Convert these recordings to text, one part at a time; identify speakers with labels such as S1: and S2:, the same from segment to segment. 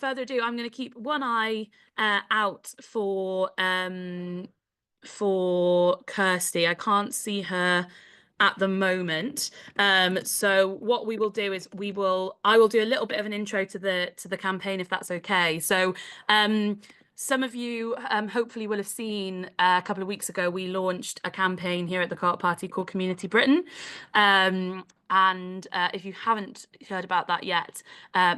S1: further ado, I'm going to keep one eye out for Kirsty. I can't see her at the moment. So what we will do is I will do a little bit of an intro to the campaign, if that's okay. So some of you hopefully will have seen a couple of weeks ago, we launched a campaign here at the Co-op Party called Community Britain. And if you haven't heard about that yet,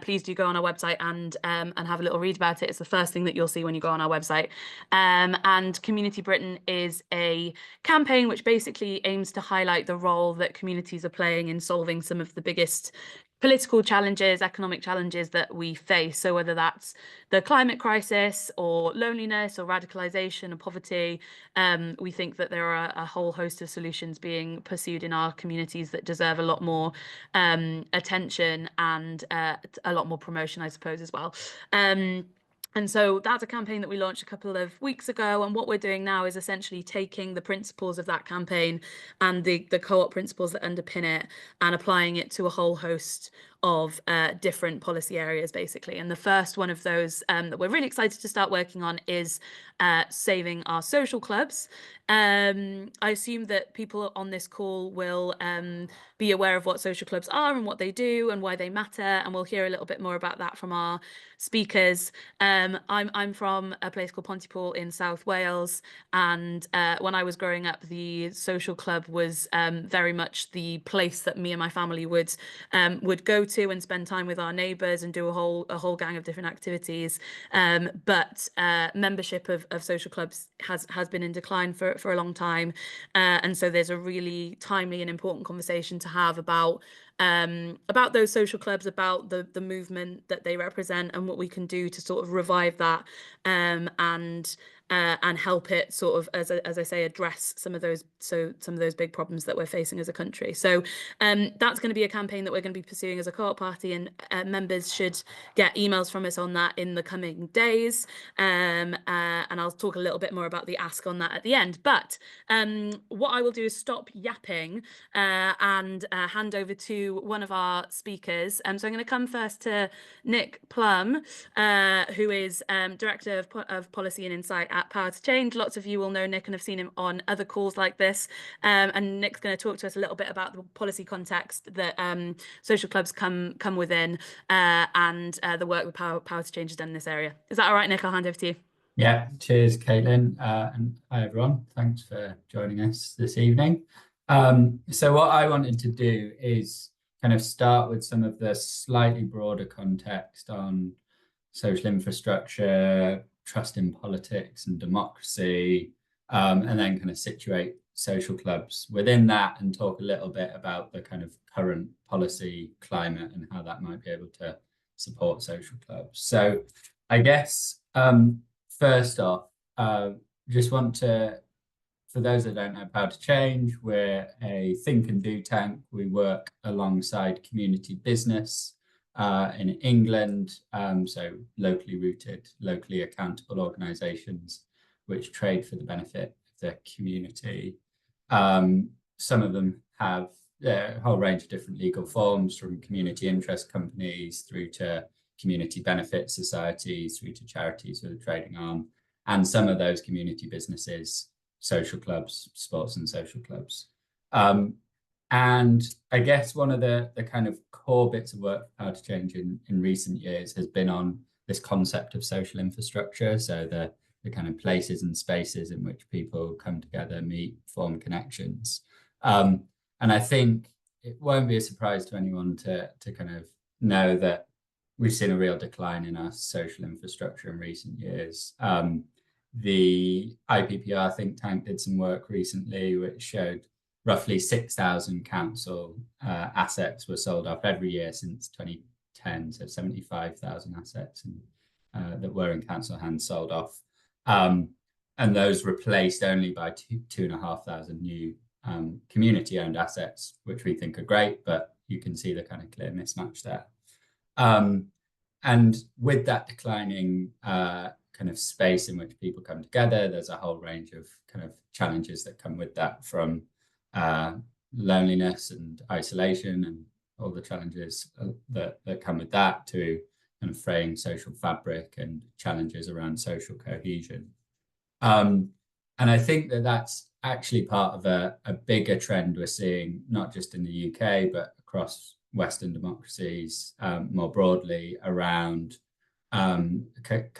S1: please do go on our website and have a little read about it. It's the first thing that you'll see when you go on our website. And Community Britain is a campaign which basically aims to highlight the role that communities are playing in solving some of the biggest political challenges, economic challenges that we face. So whether that's the climate crisis or loneliness or radicalization or poverty, we think that there are a whole host of solutions being pursued in our communities that deserve a lot more attention and a lot more promotion, I suppose, as well. And so that's a campaign that we launched a couple of weeks ago. And what we're doing now is essentially taking the principles of that campaign and the co-op principles that underpin it and applying it to a whole host of different policy areas, basically. And the first one of those that we're really excited to start working on is saving our social clubs. I assume that people on this call will be aware of what social clubs are and what they do and why they matter. And we'll hear a little bit more about that from our speakers. I'm from a place called Pontypool in South Wales, and when I was growing up, the social club was very much the place that me and my family would go to and spend time with our neighbours and do a whole gang of different activities. But membership of social clubs has been in decline for a long time, and so there's a really timely and important conversation to have about those social clubs, about the movement that they represent, and what we can do to sort of revive that and help it sort of, as I say, address some of those big problems that we're facing as a country. So that's going to be a campaign that we're going to be pursuing as a co-op party, and members should get emails from us on that in the coming days. And I'll talk a little bit more about the ask on that at the end. But what I will do is stop yapping and hand over to one of our speakers. So I'm going to come first to Nick Plumb, who is Director of Policy and Insight at Power to Change. Lots of you will know Nick and have seen him on other calls like this. And Nick's going to talk to us a little bit about the policy context that social clubs come within and the work that Power to Change has done in this area. Is that all right, Nick? I'll hand over to you.
S2: Yeah, cheers, Caitlin. And hi, everyone. Thanks for joining us this evening. So what I wanted to do is kind of start with some of the slightly broader context on social infrastructure, trust in politics and democracy, and then kind of situate social clubs within that and talk a little bit about the kind of current policy climate and how that might be able to support social clubs. So I guess first off, just want to, for those that don't know Power to Change, we're a think and do tank. We work alongside community business in England, so locally rooted, locally accountable organisations which trade for the benefit of the community. Some of them have a whole range of different legal forms, from community interest companies through to community benefit societies, through to charities with a trading arm, and some of those community businesses, social clubs, sports and social clubs. And I guess one of the kind of core bits of work for Power to Change in recent years has been on this concept of social infrastructure. So the kind of places and spaces in which people come together, meet, form connections. And I think it won't be a surprise to anyone to kind of know that we've seen a real decline in our social infrastructure in recent years. The IPPR think tank did some work recently which showed roughly 6,000 council assets were sold off every year since 2010, so 75,000 assets that were in council hands sold off. And those replaced only by 2,500 new community-owned assets, which we think are great, but you can see the kind of clear mismatch there. And with that declining kind of space in which people come together, there's a whole range of kind of challenges that come with that, from loneliness and isolation and all the challenges that come with that, to kind of fraying social fabric and challenges around social cohesion. And I think that that's actually part of a bigger trend we're seeing, not just in the UK, but across Western democracies more broadly, around kind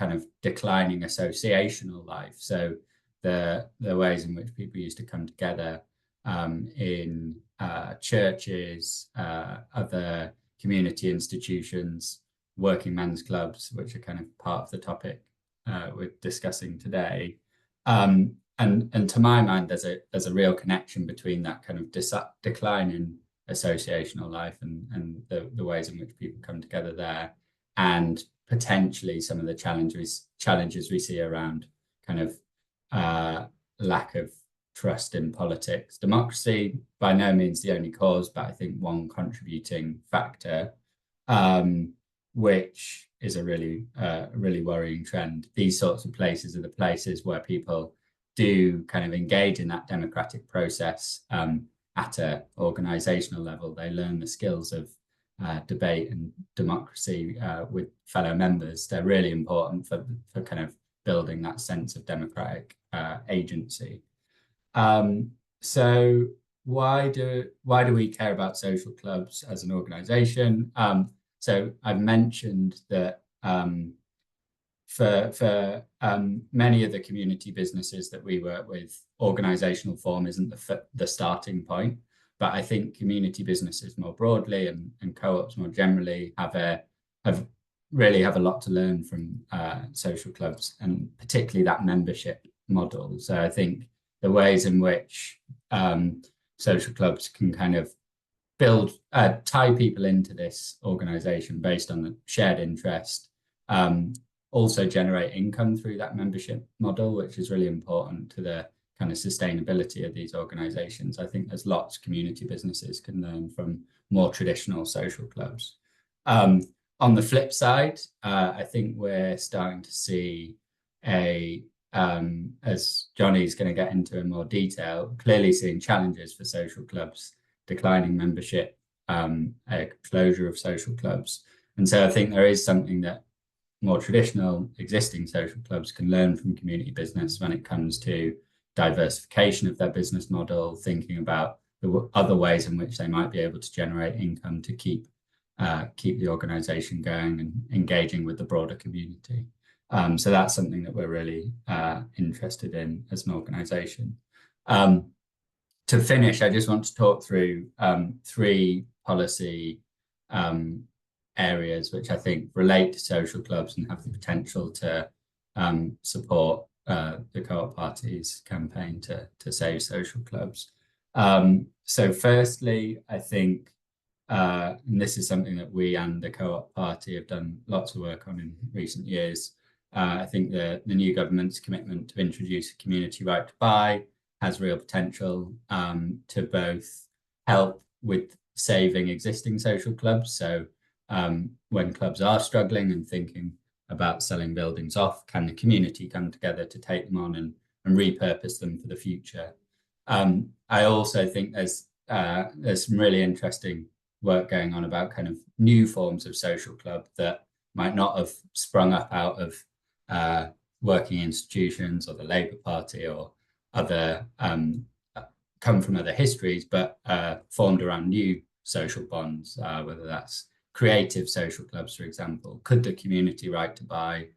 S2: of declining associational life. So the ways in which people used to come together in churches, other community institutions, working men's clubs, which are kind of part of the topic we're discussing today. And to my mind, there's a real connection between that kind of decline in associational life and the ways in which people come together there, and potentially some of the challenges we see around kind of lack of trust in politics. Democracy, by no means the only cause, but I think one contributing factor, which is a really worrying trend. These sorts of places are the places where people do kind of engage in that democratic process at an organizational level. They learn the skills of debate and democracy with fellow members. They're really important for kind of building that sense of democratic agency. So why do we care about social clubs as an organization? So I've mentioned that for many of the community businesses that we work with, organizational form isn't the starting point. But I think community businesses more broadly and co-ops more generally really have a lot to learn from social clubs, and particularly that membership model. So I think the ways in which social clubs can kind of tie people into this organization based on the shared interest, also generate income through that membership model, which is really important to the kind of sustainability of these organizations. I think there's lots community businesses can learn from more traditional social clubs. On the flip side, I think we're starting to see as Johnny's going to get into in more detail, clearly seeing challenges for social clubs, declining membership, closure of social clubs. And so I think there is something that more traditional existing social clubs can learn from community business when it comes to diversification of their business model, thinking about the other ways in which they might be able to generate income to keep the organization going and engaging with the broader community. So that's something that we're really interested in as an organization. To finish, I just want to talk through three policy areas which I think relate to social clubs and have the potential to support the Co-op Party's campaign to save social clubs. So firstly, I think, and this is something that we and the Co-op Party have done lots of work on in recent years, I think the new government's commitment to introduce a community right to buy has real potential to both help with saving existing social clubs. So when clubs are struggling and thinking about selling buildings off, can the community come together to take them on and repurpose them for the future? I also think there's some really interesting work going on about kind of new forms of social club that might not have sprung up out of working institutions or the Labour Party or other come from other histories, but formed around new social bonds, whether that's creative social clubs, for example. Could the community right to buy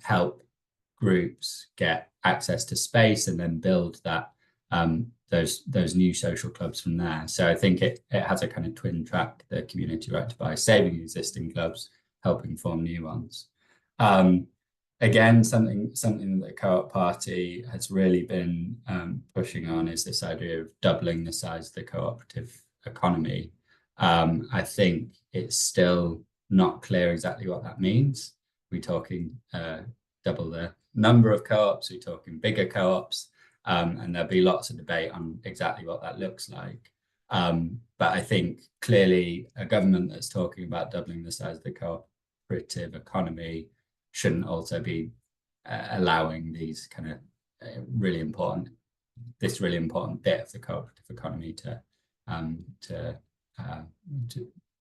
S2: help groups get access to space and then build that those new social clubs from there? So I think it has a kind of twin track, the community right to buy, saving existing clubs, helping form new ones. Again, something that the Co-op Party has really been pushing on is this idea of doubling the size of the cooperative economy. I think it's still not clear exactly what that means. We're talking double the number of co-ops, we're talking bigger co-ops, and there'll be lots of debate on exactly what that looks like. But I think clearly a government that's talking about doubling the size of the cooperative economy shouldn't also be allowing these kind of really important bit of the cooperative economy to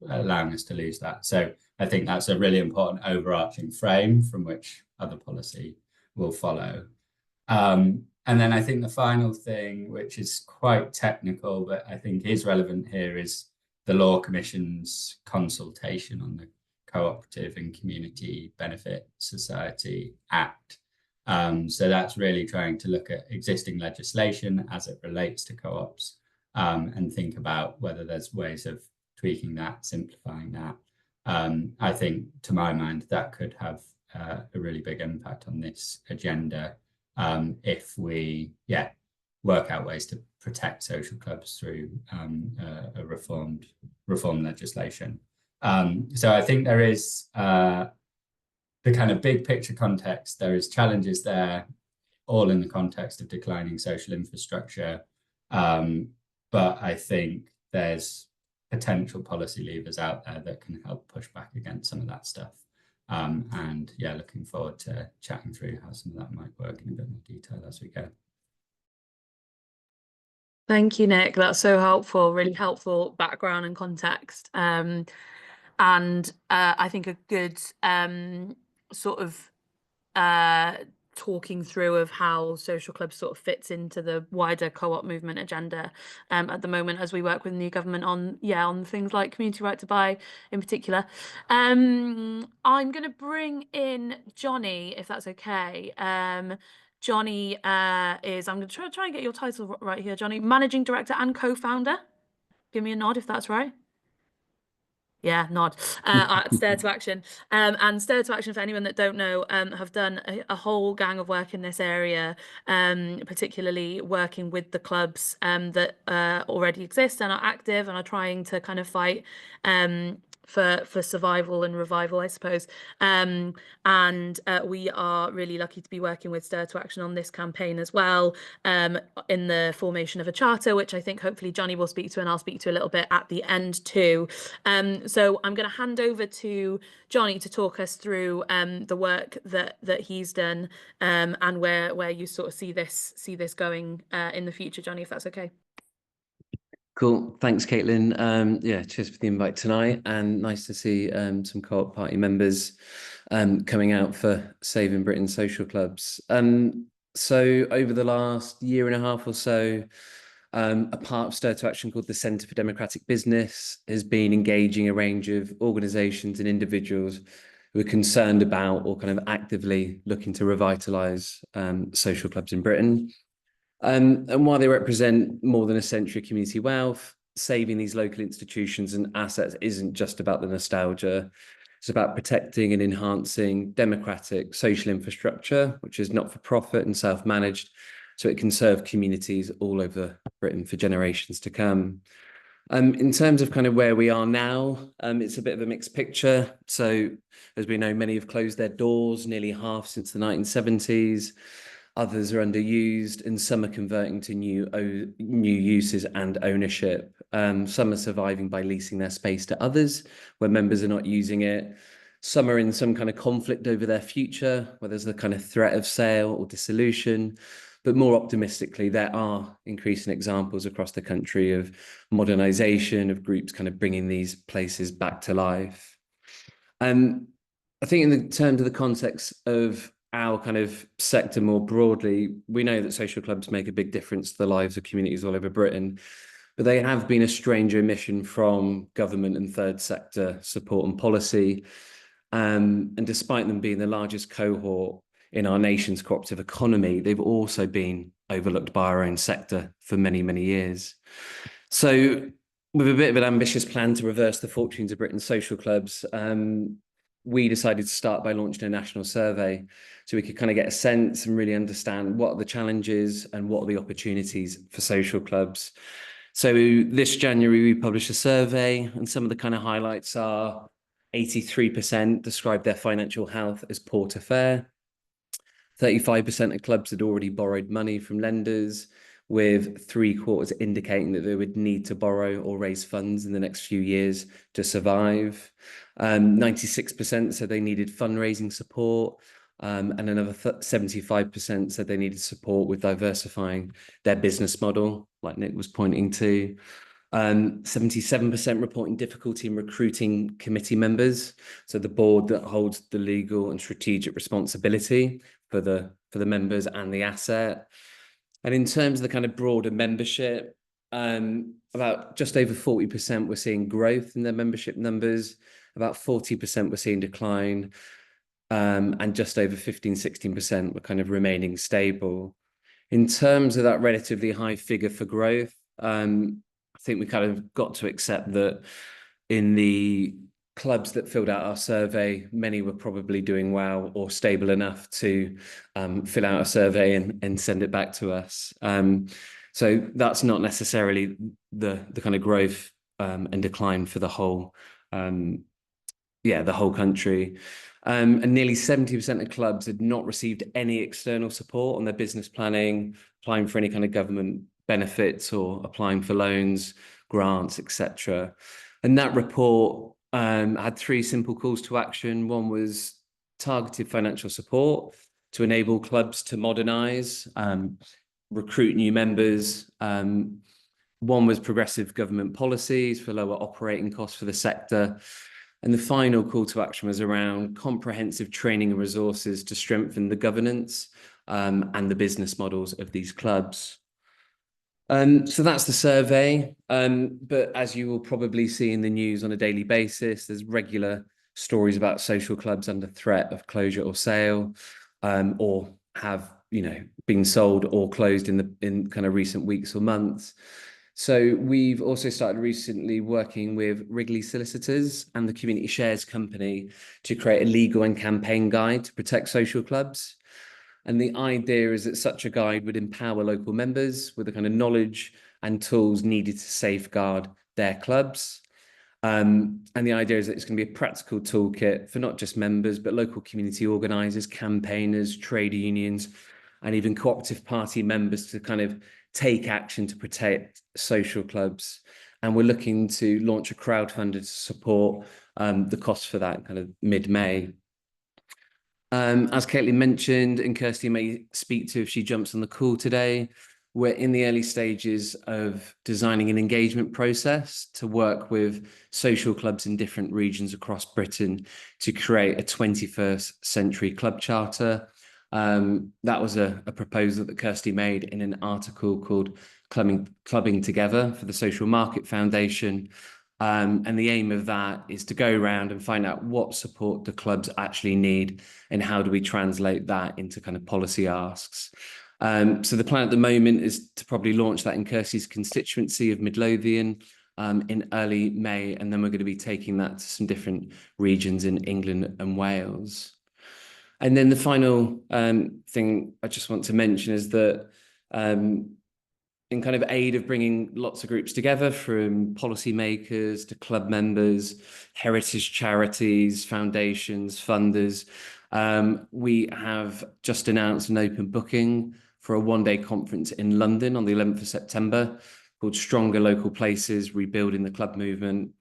S2: allowing us to lose that. So I think that's a really important overarching frame from which other policy will follow. And then I think the final thing, which is quite technical, but I think is relevant here, is the Law Commission's consultation on the Cooperative and Community Benefit Society Act. So that's really trying to look at existing legislation as it relates to co-ops, and think about whether there's ways of tweaking that, simplifying that. I think, to my mind, that could have a really big impact on this agenda, if we work out ways to protect social clubs through a reformed legislation. So I think there is the kind of big picture context. There is challenges there, all in the context of declining social infrastructure. But I think there's potential policy levers out there that can help push back against some of that stuff. And yeah, looking forward to chatting through how some of that might work in a bit more detail as we go.
S1: Thank you, Nick. That's so helpful, really helpful background and context. And I think a good sort of talking through of how social clubs sort of fits into the wider co-op movement agenda at the moment, as we work with the new government on things like community right to buy in particular. I'm going to bring in Johnny, if that's okay. Johnny is, I'm going to try and get your title right here, Johnny, Managing Director and Co-founder. Give me a nod if that's right. Yeah, nod. At Stir to Action. And Stir to Action, for anyone that don't know, have done a whole gang of work in this area, particularly working with the clubs that already exist and are active and are trying to kind of fight for survival and revival, I suppose. And we are really lucky to be working with Stir to Action on this campaign as well, in the formation of a charter, which I think hopefully Johnny will speak to, and I'll speak to a little bit at the end too. So I'm going to hand over to Johnny to talk us through the work that he's done, and where you sort of see this going in the future, Johnny, if that's okay.
S3: Cool. Thanks, Caitlin. Yeah, cheers for the invite tonight, and nice to see some Co-op Party members coming out for Saving Britain social clubs. So over the last year and a half or so, a part of Stir to Action called the Centre for Democratic Business has been engaging a range of organisations and individuals who are concerned about or kind of actively looking to revitalise social clubs in Britain. And while they represent more than a century of community wealth, saving these local institutions and assets isn't just about the nostalgia. It's about protecting and enhancing democratic social infrastructure, which is not-for-profit and self-managed, so it can serve communities all over Britain for generations to come. In terms of kind of where we are now, it's a bit of a mixed picture. So as we know, many have closed their doors, nearly half since the 1970s. Others are underused, and some are converting to new uses and ownership. Some are surviving by leasing their space to others where members are not using it. Some are in some kind of conflict over their future, where there's the kind of threat of sale or dissolution. But more optimistically, there are increasing examples across the country of modernisation, of groups kind of bringing these places back to life. I think in the terms of the context of our kind of sector more broadly, we know that social clubs make a big difference to the lives of communities all over Britain, but they have been a strange omission from government and third sector support and policy. And despite them being the largest cohort in our nation's cooperative economy, they've also been overlooked by our own sector for many, many years. So with a bit of an ambitious plan to reverse the fortunes of Britain's social clubs, we decided to start by launching a national survey so we could kind of get a sense and really understand what are the challenges and what are the opportunities for social clubs. So this January, we published a survey, and some of the kind of highlights are 83% described their financial health as poor to fair. 35% of clubs had already borrowed money from lenders, with 3/4 indicating that they would need to borrow or raise funds in the next few years to survive. 96% said they needed fundraising support, and another 75% said they needed support with diversifying their business model, like Nick was pointing to. 77% reporting difficulty in recruiting committee members. So the board that holds the legal and strategic responsibility for the members and the asset. And in terms of the kind of broader membership, about just over 40% we're seeing growth in their membership numbers, about 40% we're seeing decline, and just over 16% we're kind of remaining stable. In terms of that relatively high figure for growth, I think we kind of got to accept that in the clubs that filled out our survey, many were probably doing well or stable enough to fill out a survey and send it back to us. So that's not necessarily the kind of growth and decline for the whole, the whole country. And nearly 70% of clubs had not received any external support on their business planning, applying for any kind of government benefits or applying for loans, grants, etc. And that report had 3 simple calls to action. One was targeted financial support to enable clubs to modernise, recruit new members. One was progressive government policies for lower operating costs for the sector. And the final call to action was around comprehensive training and resources to strengthen the governance and the business models of these clubs. So that's the survey. But as you will probably see in the news on a daily basis, there's regular stories about social clubs under threat of closure or sale, or have, been sold or closed in kind of recent weeks or months. So we've also started recently working with Wrigley Solicitors and the Community Shares Company to create a legal and campaign guide to protect social clubs. And the idea is that such a guide would empower local members with the kind of knowledge and tools needed to safeguard their clubs. And the idea is that it's going to be a practical toolkit for not just members, but local community organisers, campaigners, trade unions, and even Co-operative Party members to kind of take action to protect social clubs. And we're looking to launch a crowdfunder to support the cost for that kind of mid-May. As Caitlin mentioned, and Kirsty may speak to if she jumps on the call today, we're in the early stages of designing an engagement process to work with social clubs in different regions across Britain to create a 21st century club charter. That was a proposal that Kirsty made in an article called Clubbing Together for the Social Market Foundation. And the aim of that is to go around and find out what support the clubs actually need and how do we translate that into kind of policy asks. So the plan at the moment is to probably launch that in Kirsty's constituency of Midlothian in early May, and then we're going to be taking that to some different regions in England and Wales. And then the final thing I just want to mention is that in kind of aid of bringing lots of groups together, from policymakers to club members, heritage charities, foundations, funders, we have just announced an open booking for a one-day conference in London on the 11th of September called Stronger Local Places, Rebuilding the Club Movement.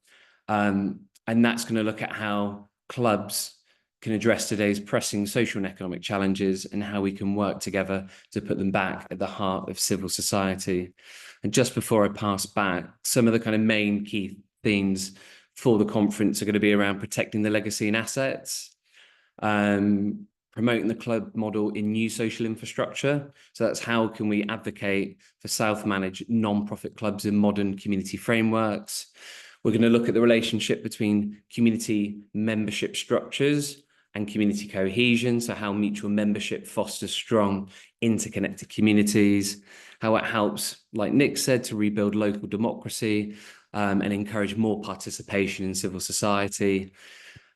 S3: And that's going to look at how clubs can address today's pressing social and economic challenges and how we can work together to put them back at the heart of civil society. And just before I pass back, some of the kind of main key themes for the conference are going to be around protecting the legacy and assets, promoting the club model in new social infrastructure. So that's how can we advocate for self-managed non-profit clubs in modern community frameworks. We're going to look at the relationship between community membership structures and community cohesion, so how mutual membership fosters strong, interconnected communities, how it helps, like Nick said, to rebuild local democracy and encourage more participation in civil society,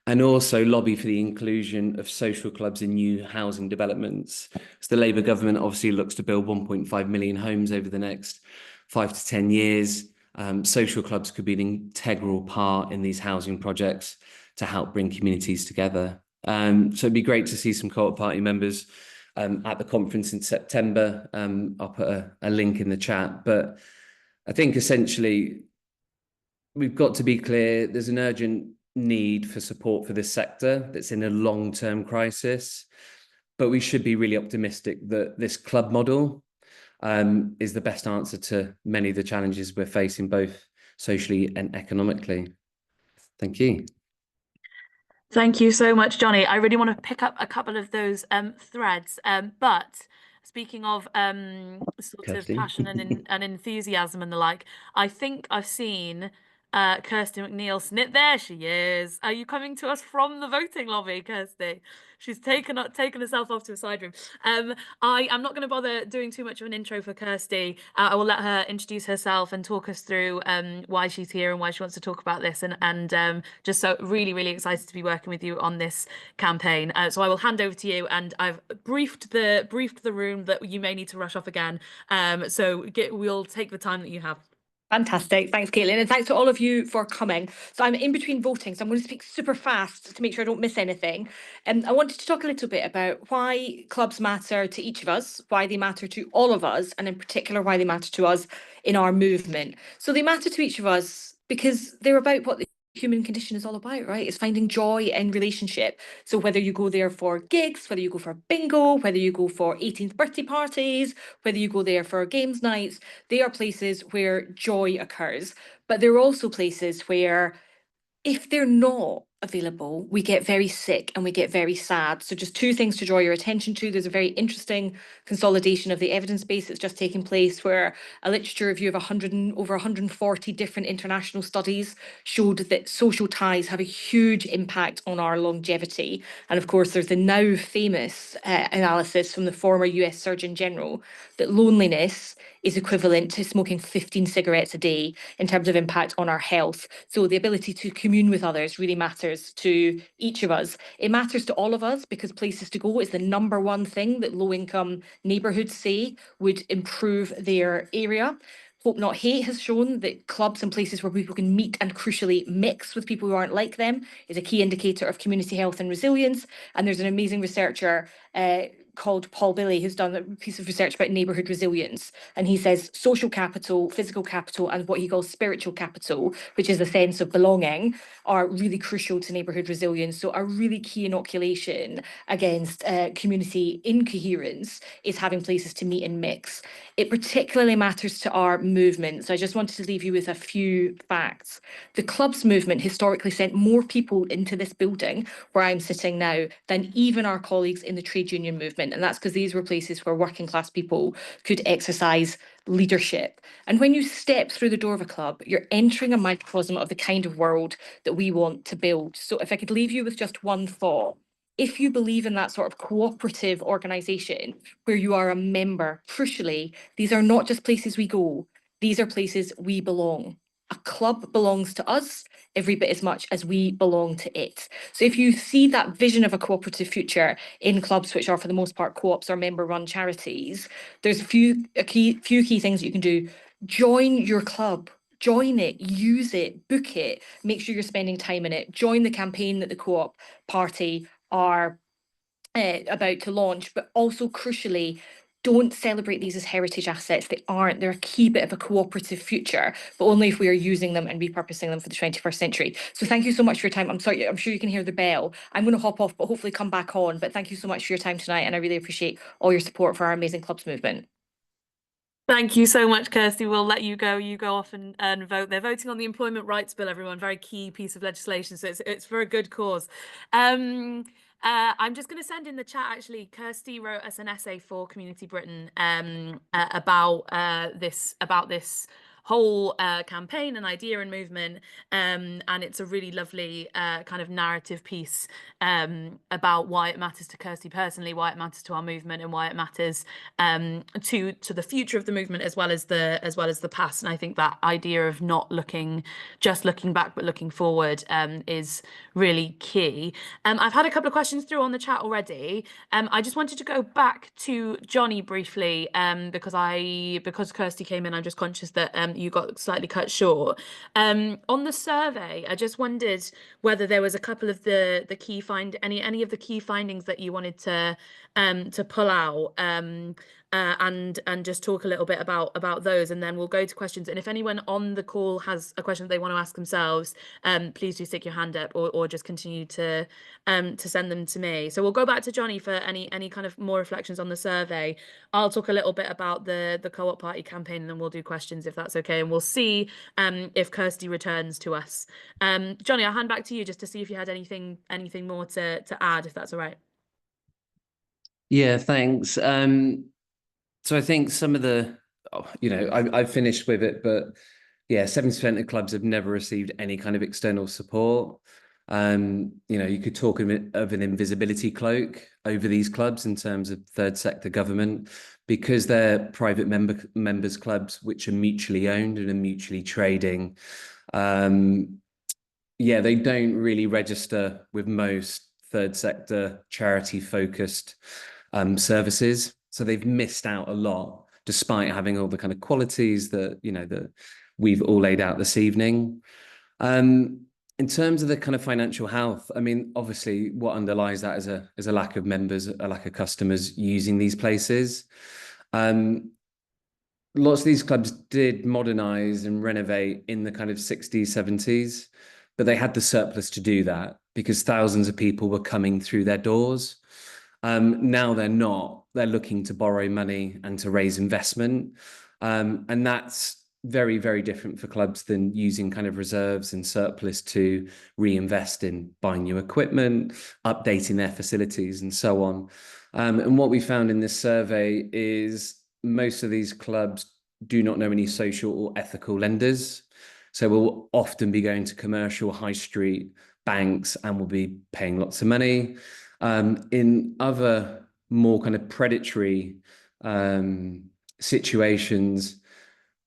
S3: and also lobby for the inclusion of social clubs in new housing developments. So the Labour government obviously looks to build 1.5 million homes over the next 5 to 10 years. Social clubs could be an integral part in these housing projects to help bring communities together. So it'd be great to see some Co-op Party members at the conference in September. I'll put a link in the chat, but I think essentially we've got to be clear, there's an urgent need for support for this sector that's in a long-term crisis, but we should be really optimistic that this club model is the best answer to many of the challenges we're facing, both socially and economically. Thank you.
S1: Thank you so much, Johnny. I really want to pick up a couple of those threads. But speaking of sort of
S3: Kirsty.
S1: passion and enthusiasm and the like, I think I've seen Kirsty McNeill snip. There she is. Are you coming to us from the voting lobby, Kirsty? She's taken herself off to a side room. I am not going to bother doing too much of an intro for Kirsty. I will let her introduce herself and talk us through why she's here and why she wants to talk about this. And just so really, really excited to be working with you on this campaign. So I will hand over to you, and I've briefed the room that you may need to rush off again. So we'll take the time that you have.
S4: Fantastic. Thanks, Caitlin. And thanks to all of you for coming. So I'm in between voting, so I'm going to speak super fast to make sure I don't miss anything. I wanted to talk a little bit about why clubs matter to each of us, why they matter to all of us, and in particular, why they matter to us in our movement. So they matter to each of us because they're about what the human condition is all about, right? It's finding joy in relationship. So whether you go there for gigs, whether you go for bingo, whether you go for 18th birthday parties, whether you go there for games nights, they are places where joy occurs. But they're also places where if they're not available, we get very sick and we get very sad. So just two things to draw your attention to. There's a very interesting consolidation of the evidence base that's just taking place, where a literature review of over 140 different international studies showed that social ties have a huge impact on our longevity. And of course, there's the now famous analysis from the former US Surgeon General that loneliness is equivalent to smoking 15 cigarettes a day in terms of impact on our health. So the ability to commune with others really matters to each of us. It matters to all of us because places to go is the #1 thing that low-income neighbourhoods say would improve their area. Hope Not Hate has shown that clubs and places where people can meet and crucially mix with people who aren't like them is a key indicator of community health and resilience. And there's an amazing researcher called Paul Billy, who's done a piece of research about neighbourhood resilience. And he says social capital, physical capital, and what he calls spiritual capital, which is a sense of belonging, are really crucial to neighbourhood resilience. So a really key inoculation against community incoherence is having places to meet and mix. It particularly matters to our movement. So I just wanted to leave you with a few facts. The clubs movement historically sent more people into this building where I'm sitting now than even our colleagues in the trade union movement. And that's because these were places where working class people could exercise leadership. And when you step through the door of a club, you're entering a microcosm of the kind of world that we want to build. So if I could leave you with just one thought, if you believe in that sort of cooperative organisation where you are a member, crucially, these are not just places we go, these are places we belong. A club belongs to us every bit as much as we belong to it. So if you see that vision of a cooperative future in clubs, which are for the most part co-ops or member-run charities, there's a few key things you can do. Join your club. Join it, use it, book it, make sure you're spending time in it. Join the campaign that the Co-op Party are about to launch, but also crucially, don't celebrate these as heritage assets. They aren't. They're a key bit of a cooperative future, but only if we are using them and repurposing them for the 21st century. So thank you so much for your time. I'm sorry, I'm sure you can hear the bell. I'm going to hop off, but hopefully come back on. But thank you so much for your time tonight, and I really appreciate all your support for our amazing clubs movement.
S1: Thank you so much, Kirsty. We'll let you go. You go off and vote. They're voting on the Employment Rights Bill, everyone. Very key piece of legislation. So it's for a good cause. I'm just going to send in the chat, actually. Kirsty wrote us an essay for Community Britain about this whole campaign and idea and movement, and it's a really lovely kind of narrative piece about why it matters to Kirsty personally, why it matters to our movement, and why it matters to the future of the movement as well as the past. And I think that idea of not just looking back but looking forward is really key. I've had a couple of questions through on the chat already. I just wanted to go back to Johnny briefly because Kirsty came in. I'm just conscious that you got slightly cut short. On the survey, I just wondered whether there was a couple of the key any of the key findings that you wanted to pull out. and just talk a little bit about those, and then we'll go to questions. And if anyone on the call has a question that they want to ask themselves, please do stick your hand up, or just continue to send them to me. So we'll go back to Johnny for any kind of more reflections on the survey. I'll talk a little bit about the Co-op Party campaign, and then we'll do questions if that's okay, and we'll see if Kirsty returns to us. Johnny, I'll hand back to you just to see if you had anything more to add, if that's all right.
S3: Yeah, thanks. So I think some of the, I've finished with it, but yeah, 70% of clubs have never received any kind of external support. You could talk of an invisibility cloak over these clubs in terms of third sector government, because they're private members clubs which are mutually owned and are mutually trading. They don't really register with most third sector charity focused services. So they've missed out a lot, despite having all the kind of qualities that, that we've all laid out this evening. In terms of the kind of financial health, I mean, obviously what underlies that is a lack of members, a lack of customers using these places. Lots of these clubs did modernize and renovate in the kind of 60s, 70s, but they had the surplus to do that because thousands of people were coming through their doors. Now they're not. They're looking to borrow money and to raise investment. And that's very, very different for clubs than using kind of reserves and surplus to reinvest in buying new equipment, updating their facilities and so on. And what we found in this survey is most of these clubs do not know any social or ethical lenders. So we'll often be going to commercial high street banks and we'll be paying lots of money. In other more kind of predatory situations,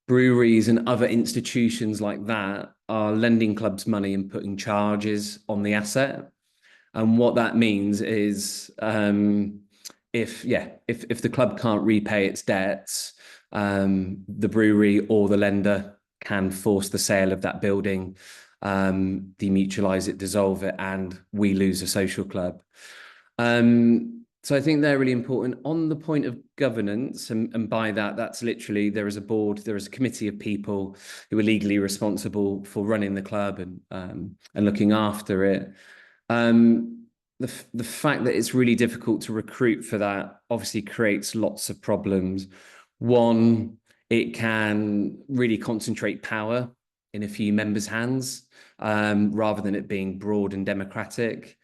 S3: breweries and other institutions like that are lending clubs money and putting charges on the asset. And what that means is if the club can't repay its debts, the brewery or the lender can force the sale of that building, demutualize it, dissolve it, and we lose a social club. So I think they're really important. On the point of governance, and by that, that's literally there is a board, there is a committee of people who are legally responsible for running the club and looking after it. The fact that it's really difficult to recruit for that obviously creates lots of problems. One, it can really concentrate power in a few members' hands rather than it being broad and democratic.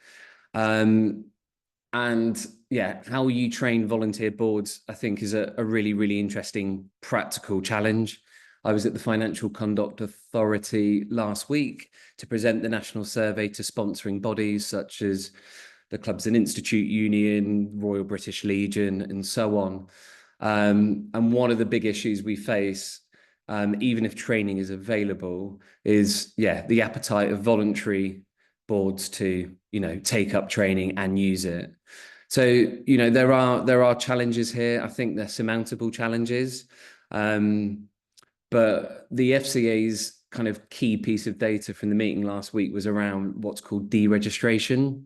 S3: And yeah, how you train volunteer boards, I think, is a really, really interesting practical challenge. I was at the Financial Conduct Authority last week to present the national survey to sponsoring bodies such as the Clubs and Institute Union, Royal British Legion, and so on. And one of the big issues we face, even if training is available, is the appetite of voluntary boards to take up training and use it. So there are challenges here. I think they're surmountable challenges, but the FCA's kind of key piece of data from the meeting last week was around what's called deregistration.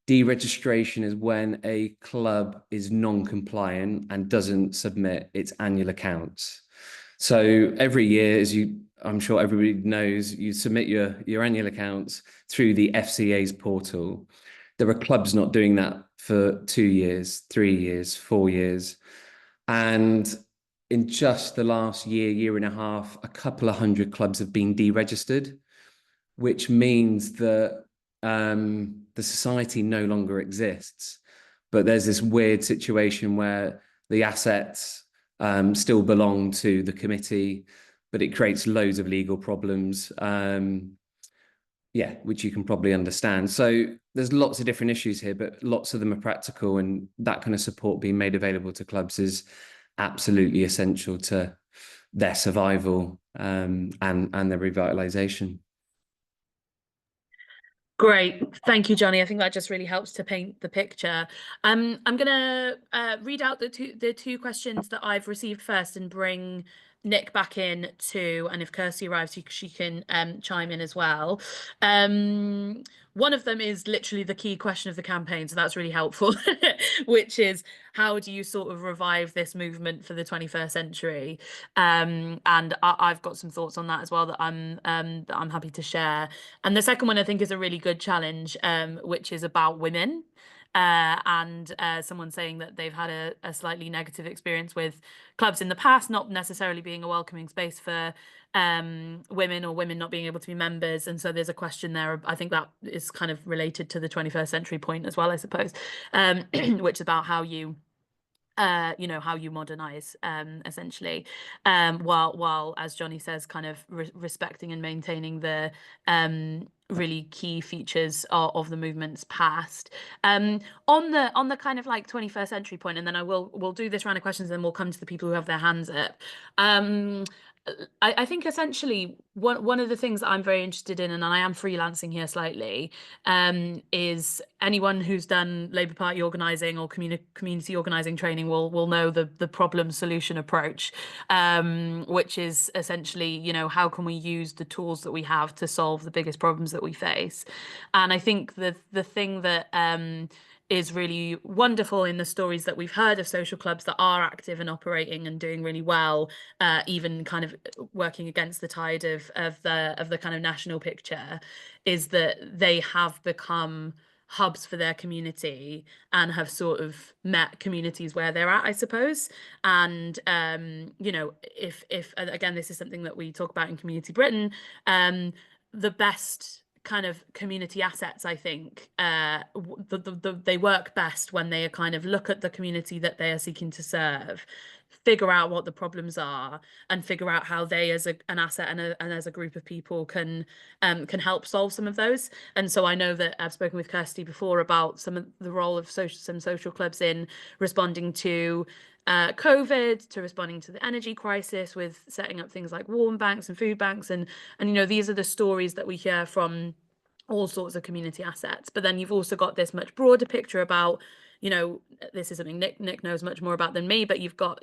S3: Deregistration is when a club is non-compliant and doesn't submit its annual accounts. So every year, as I'm sure everybody knows, you submit your annual accounts through the FCA's portal. There are clubs not doing that for 2 years, 3 years, 4 years. And in just the last year and a half, a couple of hundred clubs have been deregistered, which means that the society no longer exists. But there's this weird situation where the assets still belong to the committee, but it creates loads of legal problems, which you can probably understand. So there's lots of different issues here, but lots of them are practical, and that kind of support being made available to clubs is absolutely essential to their survival and their revitalisation.
S1: Great. Thank you, Johnny. I think that just really helps to paint the picture. I'm going to read out the two questions that I've received first and bring Nick back in too, and if Kirsty arrives, she can chime in as well. One of them is literally the key question of the campaign, so that's really helpful, which is how do you sort of revive this movement for the 21st century? And I've got some thoughts on that as well that I'm happy to share. And the second one I think is a really good challenge, which is about women. And someone saying that they've had a slightly negative experience with clubs in the past, not necessarily being a welcoming space for women, or women not being able to be members. And so there's a question there. I think that is kind of related to the 21st century point as well, I suppose, which is about how you how you modernize, essentially, while as Johnny says, kind of respecting and maintaining the really key features of the movement's past. On the kind of like 21st century point, and then we'll do this round of questions, and then we'll come to the people who have their hands up. I think essentially one of the things that I'm very interested in, and I am freelancing here slightly, is anyone who's done Labour Party organising or community organising training will know the problem solution approach, which is essentially, how can we use the tools that we have to solve the biggest problems that we face. And I think the thing that is really wonderful in the stories that we've heard of social clubs that are active and operating and doing really well, even kind of working against the tide of the kind of national picture, is that they have become hubs for their community and have sort of met communities where they're at, I suppose. And if again, this is something that we talk about in Community Britain, the best kind of community assets, I think, they work best when they kind of look at the community that they are seeking to serve, figure out what the problems are, and figure out how they as an asset and as a group of people can help solve some of those. And so I know that I've spoken with Kirsty before about some of the role of some social clubs in responding to COVID, to responding to the energy crisis, with setting up things like warm banks and food banks, and these are the stories that we hear from all sorts of community assets. But then you've also got this much broader picture about, this is something Nick knows much more about than me, but you've got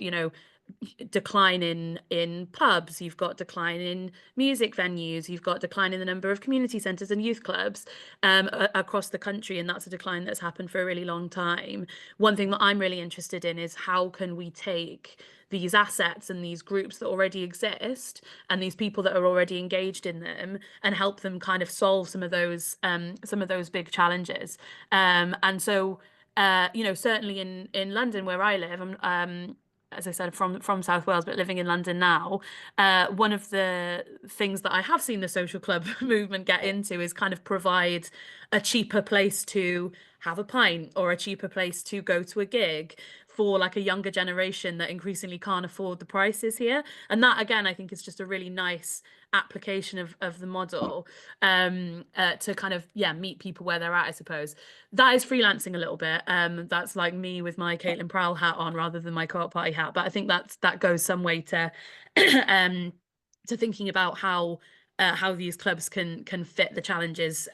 S1: decline in pubs, you've got decline in music venues, you've got decline in the number of community centres and youth clubs across the country, and that's a decline that's happened for a really long time. One thing that I'm really interested in is how can we take these assets and these groups that already exist and these people that are already engaged in them and help them kind of solve some of those big challenges. And so certainly in London, where I live, as I said, from South Wales, but living in London now, one of the things that I have seen the social club movement get into is kind of provide a cheaper place to have a pint, or a cheaper place to go to a gig for like a younger generation that increasingly can't afford the prices here. And that, again, I think is just a really nice application of the model, to kind of meet people where they're at, I suppose. That is freelancing a little bit. That's like me with my Caitlin Prowl hat on rather than my Co-op Party hat, but I think that goes some way to to thinking about how these clubs can fit the challenges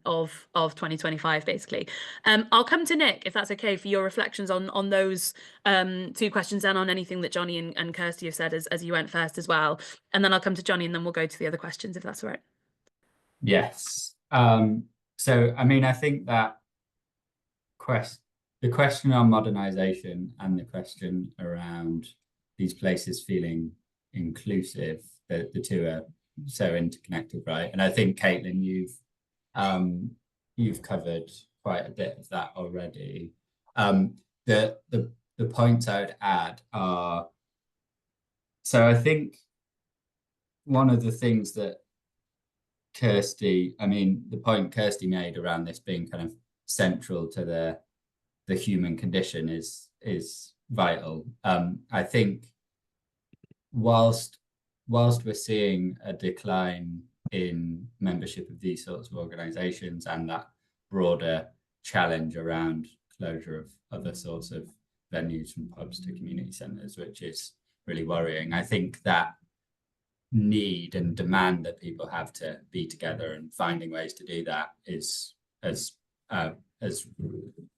S1: of 2025, basically. I'll come to Nick, if that's okay, for your reflections on those two questions, and on anything that Johnny and Kirsty have said as you went first as well. And then I'll come to Johnny, and then we'll go to the other questions, if that's all right.
S2: Yes. So, I mean, I think that the question on modernisation and the question around these places feeling inclusive, the two are so interconnected, right? And I think, Caitlin, you've covered quite a bit of that already. The points I would add are, so I think one of the things that the point Kirsty made around this being kind of central to the human condition is vital. I think whilst we're seeing a decline in membership of these sorts of organisations and that broader challenge around closure of other sorts of venues, from pubs to community centres, which is really worrying, I think that need and demand that people have to be together and finding ways to do that is as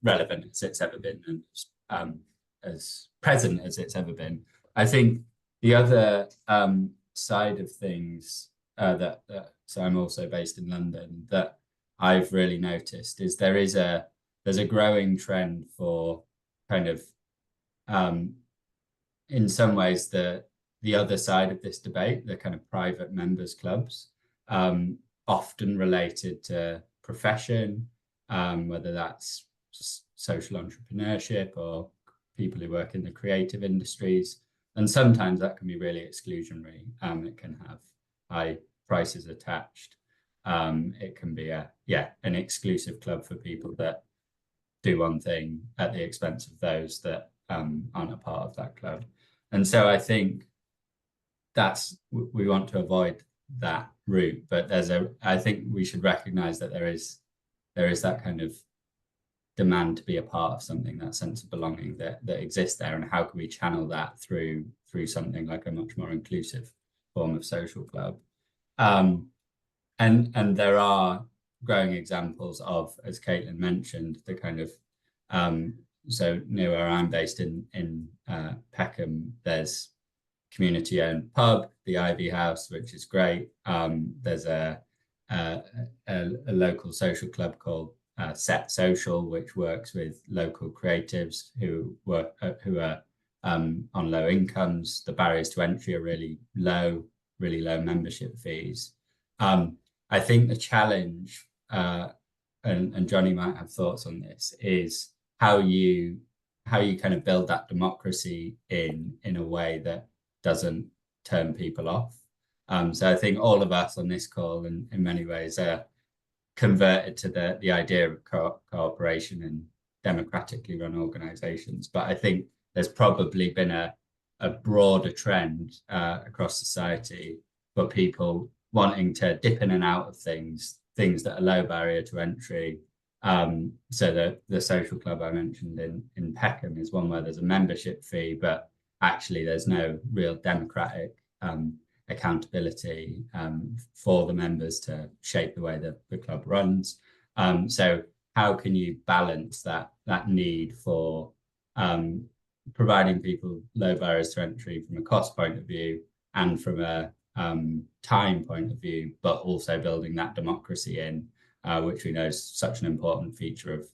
S2: relevant as it's ever been, and as present as it's ever been. I think The other side of things so I'm also based in London, that I've really noticed is there's a growing trend for kind of in some ways the other side of this debate, the kind of private members clubs, often related to profession, whether that's social entrepreneurship or people who work in the creative industries. And sometimes that can be really exclusionary. It can have high prices attached. It can be an exclusive club for people that do one thing at the expense of those that aren't a part of that club. And so I think we want to avoid that route, but I think we should recognize that there is that kind of demand to be a part of something, that sense of belonging that exists there, and how can we channel that through something like a much more inclusive form of social club. And there are growing examples of, as Caitlin mentioned, the kind of so near where I'm based in Peckham, there's community-owned pub, the Ivy House, which is great. There's a local social club called Set Social, which works with local creatives who are on low incomes. The barriers to entry are really low membership fees. I think the challenge, and Johnny might have thoughts on this, is how you kind of build that democracy in a way that doesn't turn people off. So I think all of us on this call, in many ways, are converted to the idea of cooperation in democratically run organizations. But I think there's probably been a broader trend across society for people wanting to dip in and out of things that are low barrier to entry. So the social club I mentioned in Peckham is one where there's a membership fee, but actually there's no real democratic accountability for the members to shape the way that the club runs. So how can you balance that need for providing people low barriers to entry from a cost point of view and from a time point of view, but also building that democracy in, which we know is such an important feature of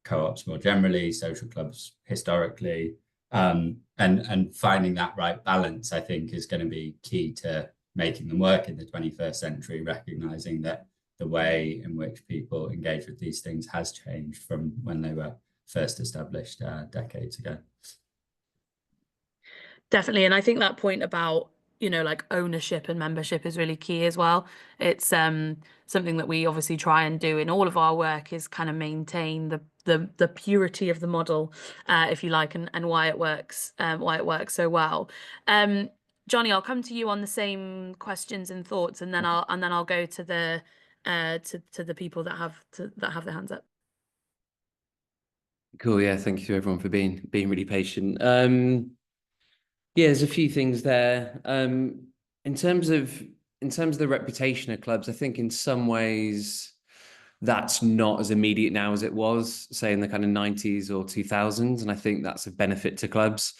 S2: co-ops more generally, social clubs historically, and finding that right balance, I think, is going to be key to making them work in the 21st century, recognizing that the way in which people engage with these things has changed from when they were first established decades ago.
S1: Definitely. And I think that point about, like ownership and membership is really key as well. It's something that we obviously try and do in all of our work, is kind of maintain the purity of the model, if you like, and why it works so well. Johnny, I'll come to you on the same questions and thoughts, and then I'll go to the people that have their hands up.
S3: Cool. Yeah. Thank you everyone for being really patient. Yeah, there's a few things there. In terms of the reputation of clubs, I think in some ways that's not as immediate now as it was, say, in the kind of 90s or 2000s, and I think that's a benefit to clubs.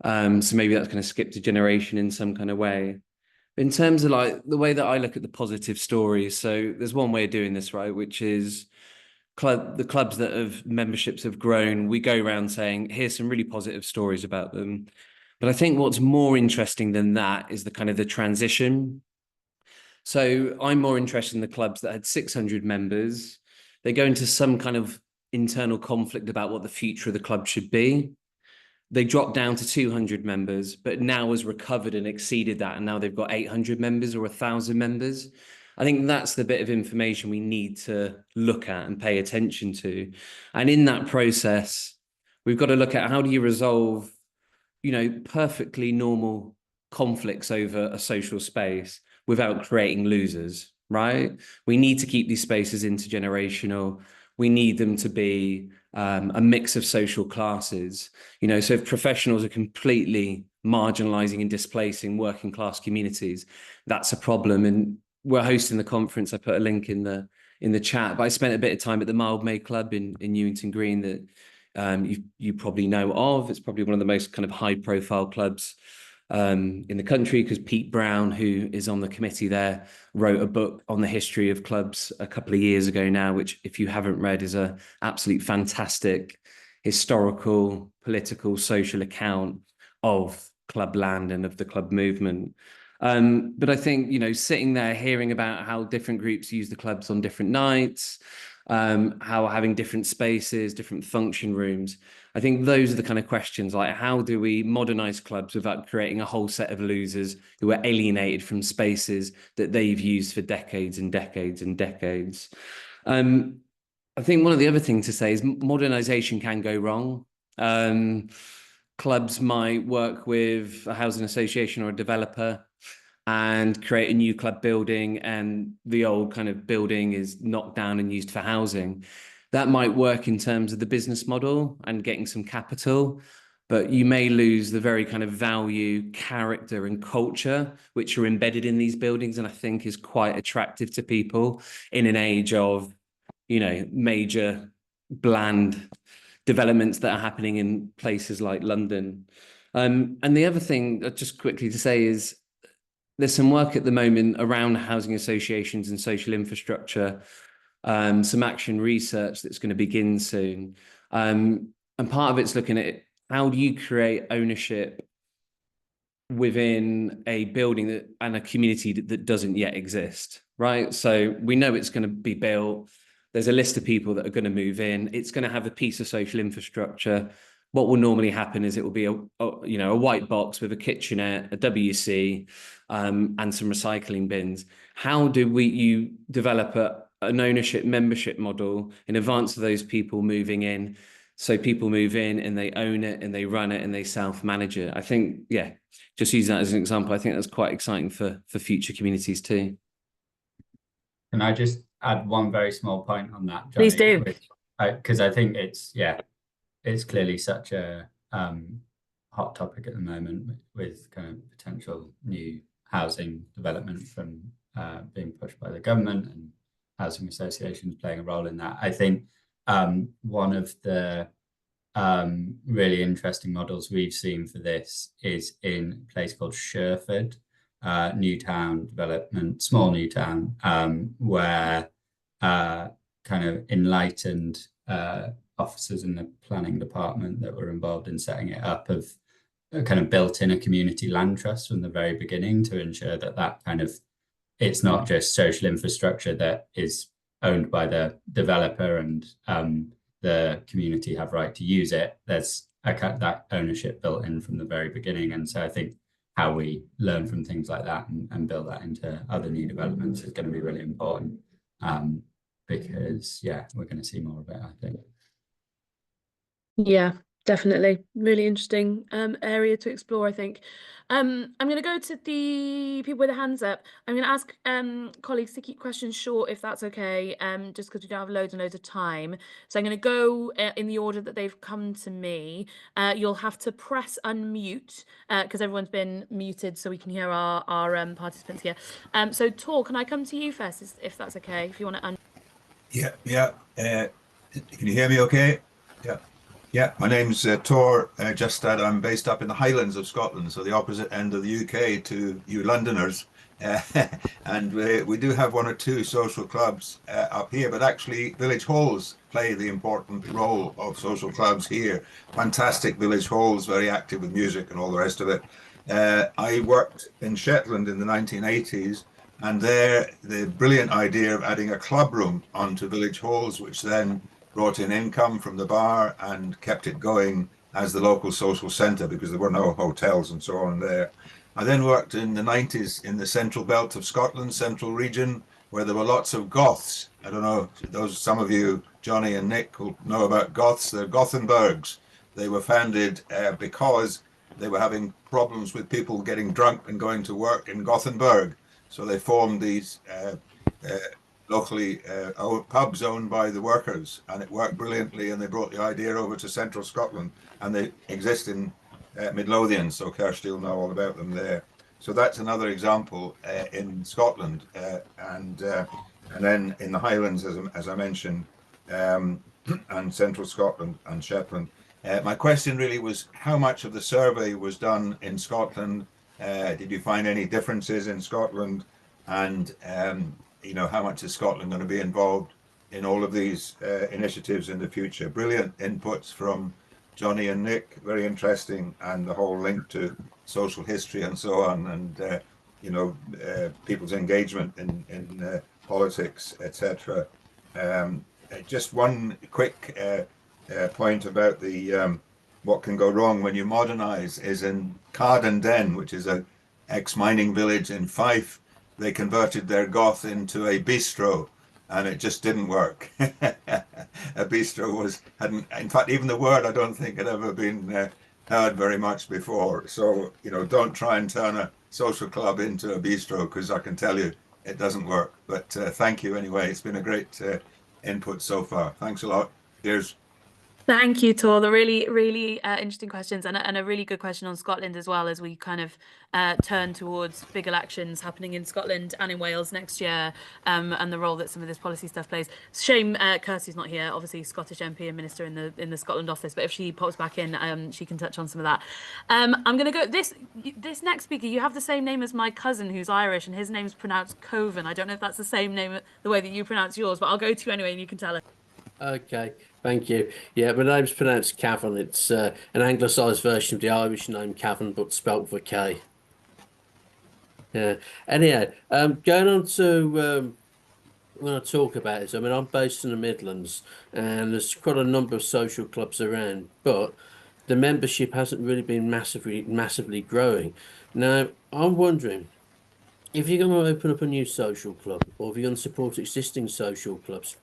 S3: So maybe that's going to skip a generation in some kind of way. In terms of like the way that I look at the positive stories, so there's one way of doing this, right, which is the clubs that have memberships have grown. We go around saying, here's some really positive stories about them. But I think what's more interesting than that is the kind of the transition. So I'm more interested in the clubs that had 600 members. They go into some kind of internal conflict about what the future of the club should be. They dropped down to 200 members, but now has recovered and exceeded that. And now they've got 800 members or 1,000 members. I think that's the bit of information we need to look at and pay attention to. And in that process, we've got to look at how do you resolve perfectly normal conflicts over a social space without creating losers, right? We need to keep these spaces intergenerational. We need them to be a mix of social classes. So if professionals are completely marginalizing and displacing working class communities, that's a problem. And we're hosting the conference. I put a link in the chat, but I spent a bit of time at the Mildmay Club in Newington Green that you probably know of. It's probably one of the most kind of high profile clubs in the country, because Pete Brown, who is on the committee there, wrote a book on the history of clubs a couple of years ago now, which, if you haven't read, is an absolute fantastic historical, political, social account of clubland and of the club movement. But I think, sitting there hearing about how different groups use the clubs on different nights, how having different spaces, different function rooms, I think those are the kind of questions, like how do we modernize clubs without creating a whole set of losers who are alienated from spaces that they've used for decades and decades and decades. I think one of the other things to say is modernization can go wrong. Clubs might work with a housing association or a developer and create a new club building, and the old kind of building is knocked down and used for housing. That might work in terms of the business model and getting some capital, but you may lose the very kind of value, character, and culture which are embedded in these buildings, and I think is quite attractive to people in an age of, major bland developments that are happening in places like London. And the other thing, just quickly to say, is there's some work at the moment around housing associations and social infrastructure, some action research that's going to begin soon. And part of it's looking at how do you create ownership within a building and a community that doesn't yet exist, right? So we know it's going to be built. There's a list of people that are going to move in. It's going to have a piece of social infrastructure. What will normally happen is it will be a white box with a kitchenette, a WC, and some recycling bins. How do you develop an ownership membership model in advance of those people moving in? So people move in and they own it and they run it and they self-manage it. I think, just using that as an example, I think that's quite exciting for future communities too.
S2: Can I just add one very small point on that, Johnny?
S1: Please do.
S2: Because I think it's clearly such a hot topic at the moment with kind of potential new housing development from being pushed by the government and housing associations playing a role in that. I think one of the really interesting models we've seen for this is in a place called Sherford, Newtown development, small Newtown, where kind of enlightened officers in the planning department that were involved in setting it up have kind of built in a community land trust from the very beginning to ensure that kind of, it's not just social infrastructure that is owned by the developer and the community have right to use it. There's that ownership built in from the very beginning. And so I think how we learn from things like that and build that into other new developments is going to be really important, because we're going to see more of it, I think.
S1: Yeah, definitely. Really interesting area to explore, I think. I'm going to go to the people with their hands up. I'm going to ask colleagues to keep questions short, if that's okay, just because we don't have loads and loads of time. So I'm going to go in the order that they've come to me. You'll have to press unmute because everyone's been muted so we can hear our participants here. So Tor, can I come to you first, if that's okay, if you want to
S5: Yeah. Can you hear me okay? Yeah, my name's Tor Justad. I'm based up in the Highlands of Scotland, so the opposite end of the UK to you Londoners. And we do have one or two social clubs up here, but actually village halls play the important role of social clubs here. Fantastic village halls, very active with music and all the rest of it. I worked in Shetland in the 1980s, and there the brilliant idea of adding a club room onto village halls, which then brought in income from the bar and kept it going as the local social centre, because there were no hotels and so on there. I then worked in the 90s in the central belt of Scotland, central region, where there were lots of Goths. I don't know, some of you, Johnny and Nick, will know about Goths. They're Gothenburgs. They were founded because they were having problems with people getting drunk and going to work in Gothenburg. So they formed these locally pubs owned by the workers, and it worked brilliantly, and they brought the idea over to central Scotland, and they exist in Midlothian, so Kirsty will know all about them there. So that's another example in Scotland, and then in the Highlands, as I mentioned, and central Scotland and Shetland. My question really was how much of the survey was done in Scotland Did you find any differences in Scotland? And you know, how much is Scotland going to be involved in all of these initiatives in the future? Brilliant inputs from Johnny and Nick, very interesting, and the whole link to social history and so on, and you know, people's engagement in politics, etc. Just one quick point about the what can go wrong when you modernize is in Cardenden, which is a ex-mining village in Fife. They converted their goth into a bistro, and it just didn't work. A bistro hadn't, in fact, even the word I don't think had ever been heard very much before. So, you know, don't try and turn a social club into a bistro, because I can tell you it doesn't work. But thank you anyway. It's been a great input so far. Thanks a lot. Cheers.
S1: Thank you, Tor. The really interesting questions, and a really good question on Scotland as well, as we kind of turn towards big elections happening in Scotland and in Wales next year, and the role that some of this policy stuff plays. Shame Kirsty's not here, obviously Scottish MP and Minister in the Scotland office, but if she pops back in, she can touch on some of that. I'm going to go, this next speaker, you have the same name as my cousin who's Irish, and his name's pronounced Coven. I don't know if that's the same name, the way that you pronounce yours, but I'll go to you anyway and you can tell us.
S6: Okay, thank you. Yeah, my name's pronounced Cavan. It's an anglicised version of the Irish name Cavan, but spelt with a K. Yeah. Anyhow, going on to when I talk about it, I mean, I'm based in the Midlands, and there's quite a number of social clubs around, but the membership hasn't really been massively growing. Now, I'm wondering, if you're going to open up a new social club, or if you're going to support existing social clubs,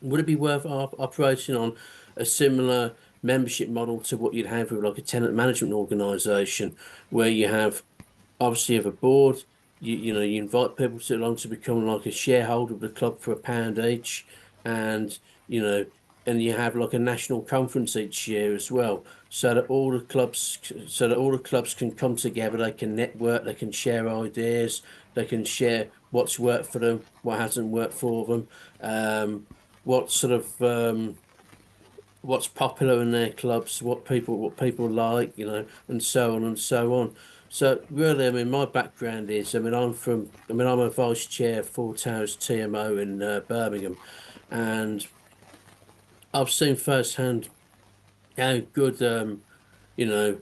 S6: would it be worth operating on a similar membership model to what you'd have with like a tenant management organisation, where you have obviously have a board, you know, you invite people along to become like a shareholder of the club for £1 each, and you know, and you have like a national conference each year as well, so that all the clubs can come together, they can network, they can share ideas, they can share what's worked for them, what hasn't worked for them, what sort of what's popular in their clubs, what people like, you know, and so on and so on. So really, I mean, my background is, I'm a vice chair of Four Towers TMO in Birmingham, and I've seen firsthand how good, you know,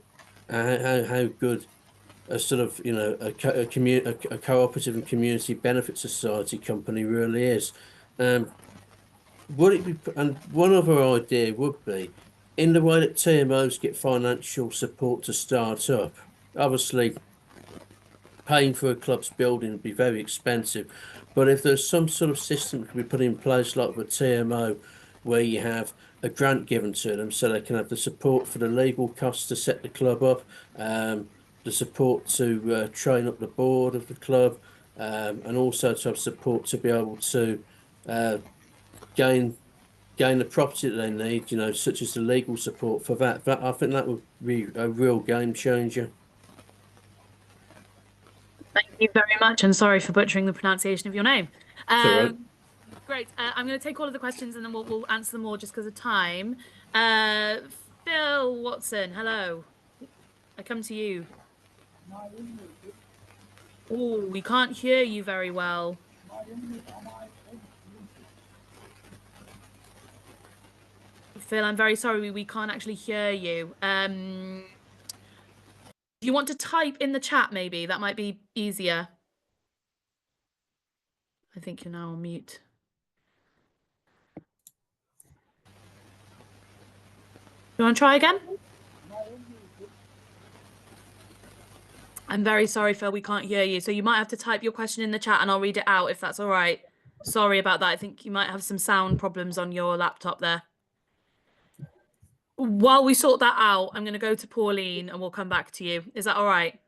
S6: how good a sort of, you know, a cooperative and community benefit society company really is. Would it be, and one other idea would be, in the way that TMOs get financial support to start up, obviously paying for a club's building would be very expensive, but if there's some sort of system that can be put in place like with TMO, where you have a grant given to them so they can have the support for the legal costs to set the club up, the support to train up the board of the club, and also to have support to be able to gain the property that they need, you know, such as the legal support for that. I think that would be a real game changer.
S1: Thank you very much, and sorry for butchering the pronunciation of your name.
S6: Right.
S1: Great. I'm going to take all of the questions and then we'll answer them all just because of time. Phil Watson, hello. I come to you. Oh, we can't hear you very well. Phil, I'm very sorry, we can't actually hear you. Do you want to type in the chat maybe? That might be easier. I think you're now on mute. You want to try again? I'm very sorry, Phil, we can't hear you. So you might have to type your question in the chat and I'll read it out if that's all right. Sorry about that. I think you might have some sound problems on your laptop there. While we sort that out, I'm going to go to Pauline and we'll come back to you. Is that all right?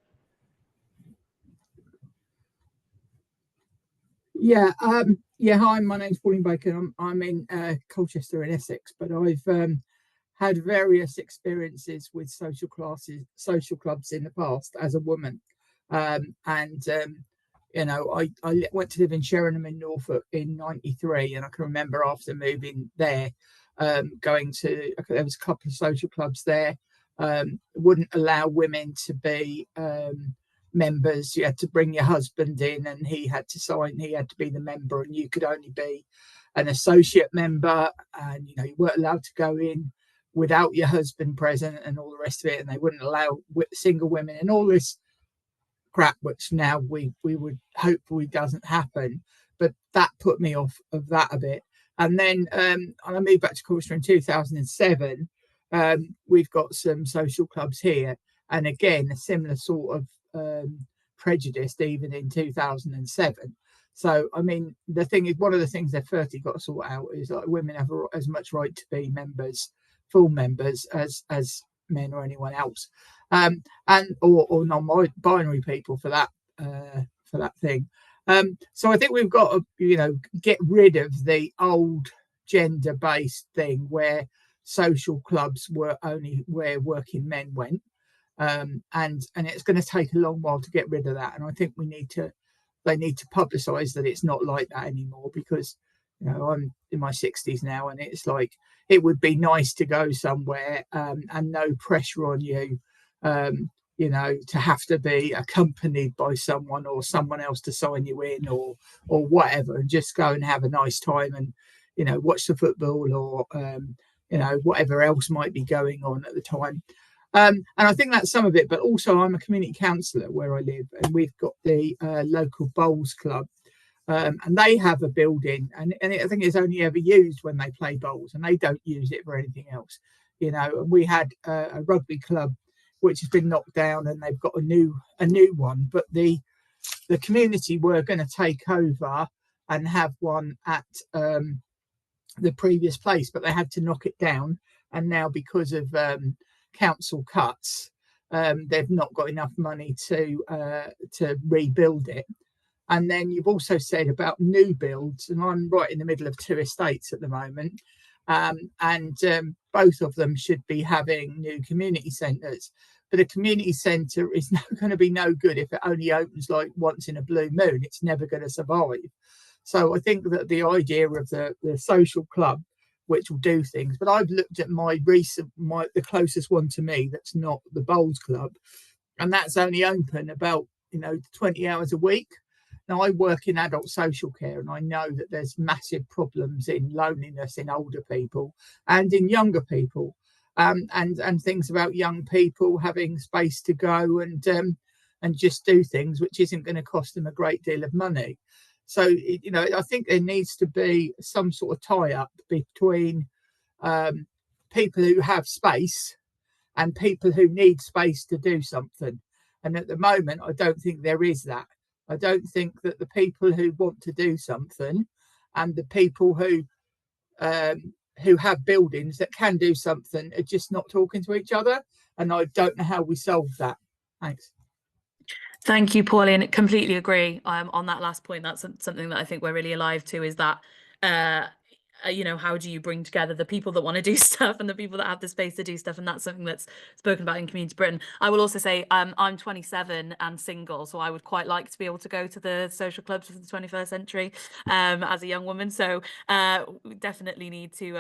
S7: Yeah. Hi, my name's Pauline Baker. I'm in Colchester in Essex, but I've had various experiences with social clubs in the past as a woman, you know, I went to live in Sheringham in Norfolk in '93, and I can remember after moving there, going to, there was a couple of social clubs there, wouldn't allow women to be members. You had to bring your husband in, and he had to sign. He had to be the member, and you could only be an associate member. And you know, you weren't allowed to go in without your husband present, and all the rest of it. And they wouldn't allow single women and all this crap, which now we would hopefully doesn't happen. But that put me off of that a bit. And then I moved back to Colchester in 2007. We've got some social clubs here, and again a similar sort of prejudice even in 2007. So I mean, the thing is, one of the things they've firstly got to sort out is like women have as much right to be members, full members, as men or anyone else, and or non-binary people for that thing. So I think we've got to, you know, get rid of the old gender-based thing where social clubs were only where working men went, and it's going to take a long while to get rid of that. And I think they need to publicise that it's not like that anymore, because you know, I'm in my 60s now, and it's like it would be nice to go somewhere and no pressure on you. You know, to have to be accompanied by someone or someone else to sign you in or whatever, and just go and have a nice time and, you know, watch the football or, you know, whatever else might be going on at the time. And I think that's some of it, but also I'm a community councillor where I live, and we've got the local bowls club, and they have a building, and I think it's only ever used when they play bowls, and they don't use it for anything else, you know. And we had a rugby club which has been knocked down, and they've got a new one. But the community were going to take over and have one at the previous place, but they had to knock it down. And now, because of council cuts, they've not got enough money to rebuild it. And then you've also said about new builds, and I'm right in the middle of 2 estates at the moment, and both of them should be having new community centres. But a community centre is not going to be no good if it only opens like once in a blue moon. It's never going to survive. So I think that the idea of the social club, which will do things, but I've looked at the closest one to me that's not the bowls club, and that's only open about 20 hours a week. Now, I work in adult social care, and I know that there's massive problems in loneliness in older people and in younger people, and things about young people having space to go and just do things, which isn't going to cost them a great deal of money. So, I think there needs to be some sort of tie-up between people who have space and people who need space to do something. And at the moment, I don't think there is that. I don't think that the people who want to do something and the people who have buildings that can do something are just not talking to each other. And I don't know how we solve that. Thanks.
S1: Thank you, Pauline. Completely agree on that last point. That's something that I think we're really alive to, is that, how do you bring together the people that want to do stuff and the people that have the space to do stuff? And that's something that's spoken about in Community Britain. I will also say I'm 27 and single, so I would quite like to be able to go to the social clubs of the 21st century as a young woman. So we definitely need to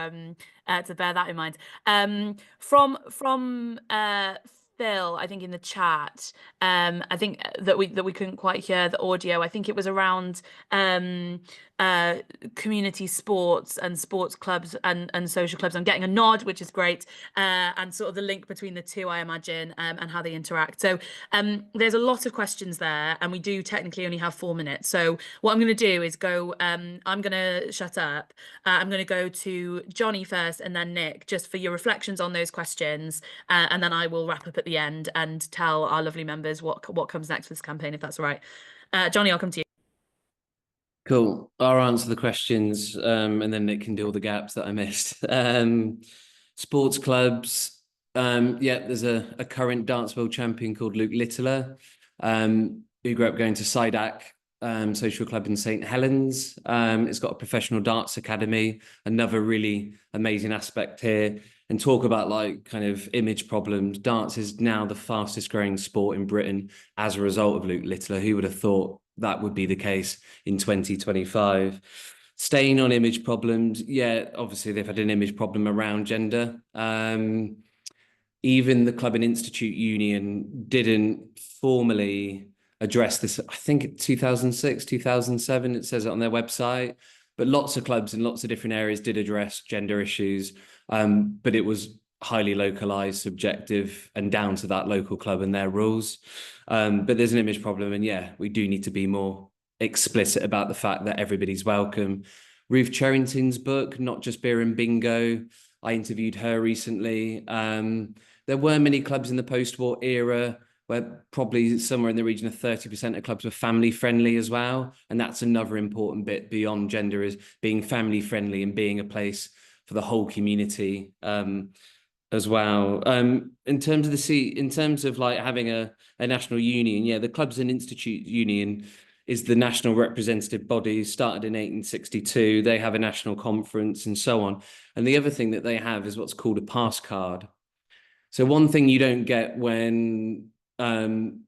S1: bear that in mind. From Phil, I think in the chat, I think that we couldn't quite hear the audio. I think it was around community sports and sports clubs and social clubs. I'm getting a nod, which is great, and sort of the link between the two, I imagine, and how they interact. So there's a lot of questions there, and we do technically only have 4 minutes. So what I'm going to do is go, I'm going to shut up. I'm going to go to Johnny first and then Nick, just for your reflections on those questions, and then I will wrap up at the end and tell our lovely members what comes next for this campaign, if that's all right. Johnny, I'll come to you.
S3: Cool. I'll answer the questions, and then Nick can do all the gaps that I missed. Sports clubs. There's a current dance world champion called Luke Littler, who grew up going to Sidak social club in St. Helens. It's got a professional dance academy, another really amazing aspect here. And talk about like kind of image problems. Dance is now the fastest growing sport in Britain as a result of Luke Littler. Who would have thought that would be the case in 2025? Staying on image problems, obviously they've had an image problem around gender. Even the Club and Institute Union didn't formally addressed this, I think 2006, 2007, it says it on their website, but lots of clubs in lots of different areas did address gender issues, but it was highly localized, subjective, and down to that local club and their rules. But there's an image problem, and yeah, we do need to be more explicit about the fact that everybody's welcome. Ruth Cherrington's book, Not Just Beer and Bingo, I interviewed her recently. There were many clubs in the post-war era where probably somewhere in the region of 30% of clubs were family friendly as well. And that's another important bit beyond gender, is being family friendly and being a place for the whole community as well. In terms of like having a national union, yeah, the Clubs and Institute Union is the national representative body, started in 1862. They have a national conference and so on. And the other thing that they have is what's called a pass card. So one thing you don't get when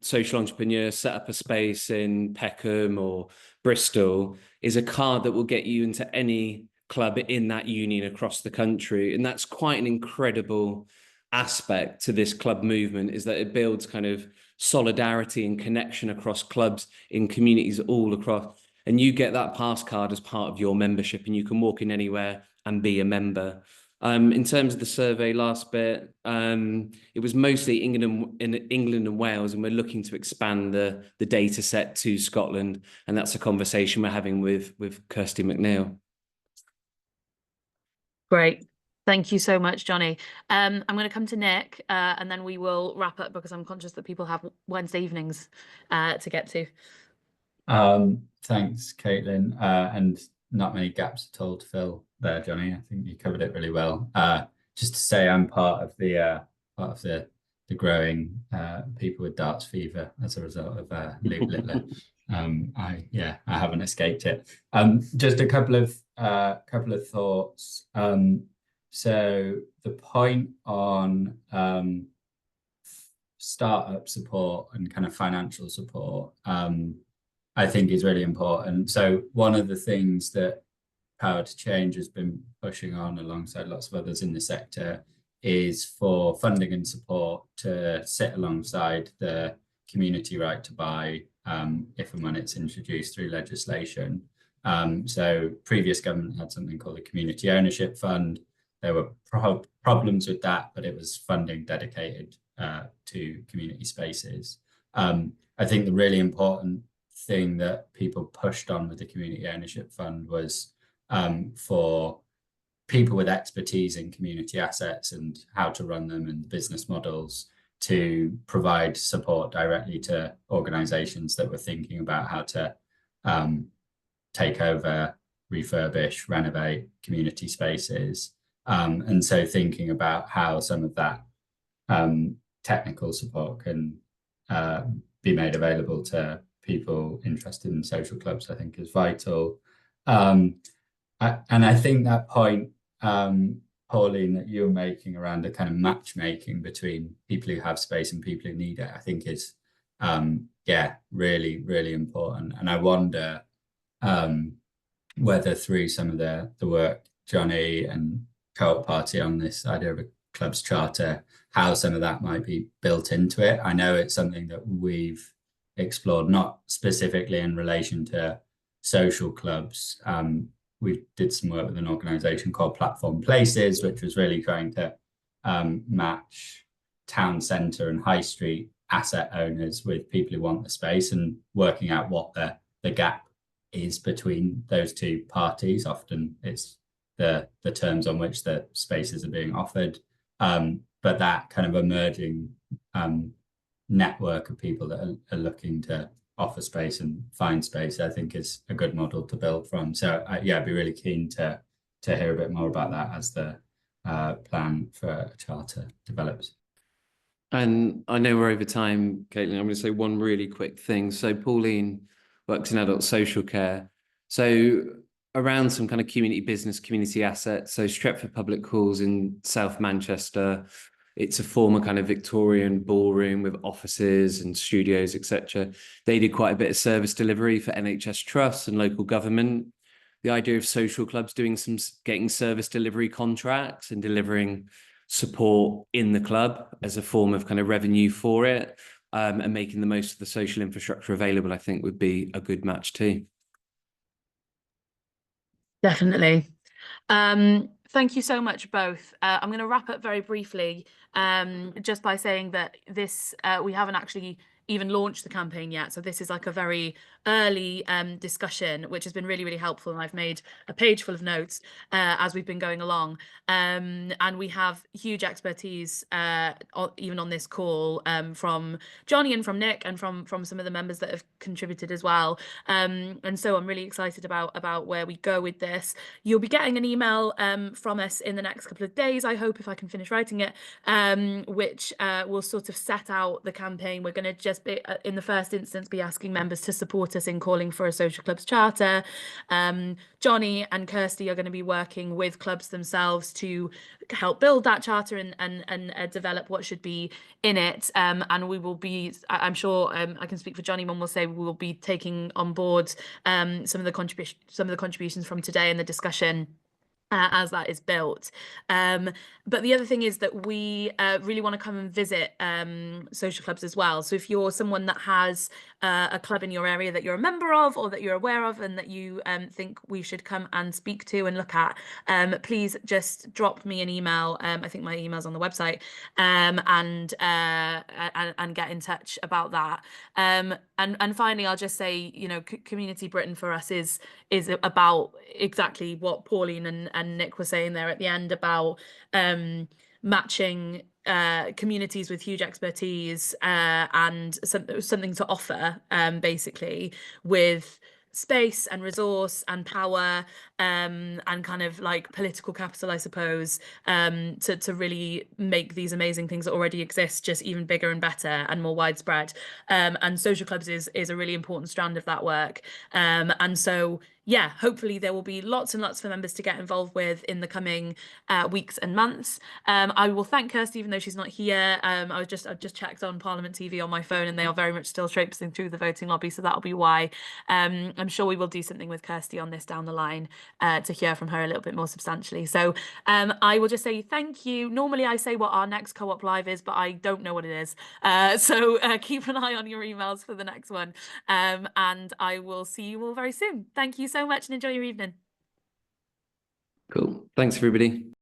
S3: social entrepreneurs set up a space in Peckham or Bristol is a card that will get you into any club in that union across the country. And that's quite an incredible aspect to this club movement, is that it builds kind of solidarity and connection across clubs in communities all across. And you get that pass card as part of your membership, and you can walk in anywhere and be a member. In terms of the survey last bit, it was mostly England and Wales, and we're looking to expand the data set to Scotland. And that's a conversation we're having with Kirsty McNeill.
S1: Great. Thank you so much, Johnny. I'm going to come to Nick and then we will wrap up, because I'm conscious that people have Wednesday evenings to get to.
S2: Thanks, Caitlin. And not many gaps at all to fill there, Johnny. I think you covered it really well. Just to say, I'm part of the growing people with darts fever as a result of Luke Littler. I haven't escaped it. Just a couple of thoughts. So the point on startup support and kind of financial support, I think is really important. So one of the things that Power to Change has been pushing on alongside lots of others in the sector is for funding and support to sit alongside the community right to buy if and when it's introduced through legislation. So previous government had something called the Community Ownership Fund. There were problems with that, but it was funding dedicated to community spaces. I think the really important thing that people pushed on with the Community Ownership Fund was for people with expertise in community assets and how to run them and business models to provide support directly to organizations that were thinking about how to take over, refurbish, renovate community spaces. And so thinking about how some of that technical support can be made available to people interested in social clubs, I think is vital. And I think that point, Pauline, that you're making around the kind of matchmaking between people who have space and people who need it, I think is, really, really important. And I wonder whether through some of the work, Johnny and Co-op Party on this idea of a club's charter, how some of that might be built into it. I know it's something that we've explored, not specifically in relation to social clubs. We did some work with an organisation called Platform Places, which was really trying to match town centre and high street asset owners with people who want the space, and working out what the gap is between those two parties. Often it's the terms on which the spaces are being offered. But that kind of emerging network of people that are looking to offer space and find space, I think is a good model to build from. So I'd be really keen to hear a bit more about that as the plan for a charter develops.
S3: And I know we're over time, Caitlin. I'm going to say one really quick thing. So Pauline works in adult social care. So around some kind of community business, community assets. So Stretford Public Halls in South Manchester, it's a former kind of Victorian ballroom with offices and studios, etc. They did quite a bit of service delivery for NHS trusts and local government. The idea of social clubs getting service delivery contracts and delivering support in the club as a form of kind of revenue for it and making the most of the social infrastructure available, I think would be a good match too.
S1: Definitely. Thank you so much both. I'm going to wrap up very briefly just by saying that this we haven't actually even launched the campaign yet, so this is like a very early discussion, which has been really, really helpful, and I've made a page full of notes as we've been going along, and we have huge expertise even on this call from Johnny and from Nick and from some of the members that have contributed as well, and so I'm really excited about where we go with this. You'll be getting an email from us in the next couple of days, I hope, if I can finish writing it, which will sort of set out the campaign. We're going to just be, in the first instance, be asking members to support us in calling for a social clubs charter. Johnny and Kirsty are going to be working with clubs themselves to help build that charter and develop what should be in it. And we will be, I'm sure, I can speak for Johnny when we'll say we will be taking on board some of the contributions from today in the discussion as that is built. But the other thing is that we really want to come and visit social clubs as well. So if you're someone that has a club in your area that you're a member of or that you're aware of and that you think we should come and speak to and look at, please just drop me an email. I think my email's on the website, and get in touch about that. And finally, I'll just say, you know, Community Britain for us is about exactly what Pauline and Nick were saying there at the end about matching communities with huge expertise and something to offer, basically, with space and resource and power and kind of like political capital, I suppose, to really make these amazing things that already exist just even bigger and better and more widespread. And social clubs is a really important strand of that work. And so, yeah, hopefully there will be lots and lots for members to get involved with in the coming weeks and months. I will thank Kirsty, even though she's not here. I've just checked on Parliament TV on my phone, and they are very much still traipsing through the voting lobby, so that'll be why. I'm sure we will do something with Kirsty on this down the line to hear from her a little bit more substantially. So I will just say thank you. Normally I say what our next Co-op Live is, but I don't know what it is. So keep an eye on your emails for the next one. And I will see you all very soon. Thank you so much and enjoy your evening.
S3: Cool. Thanks, everybody.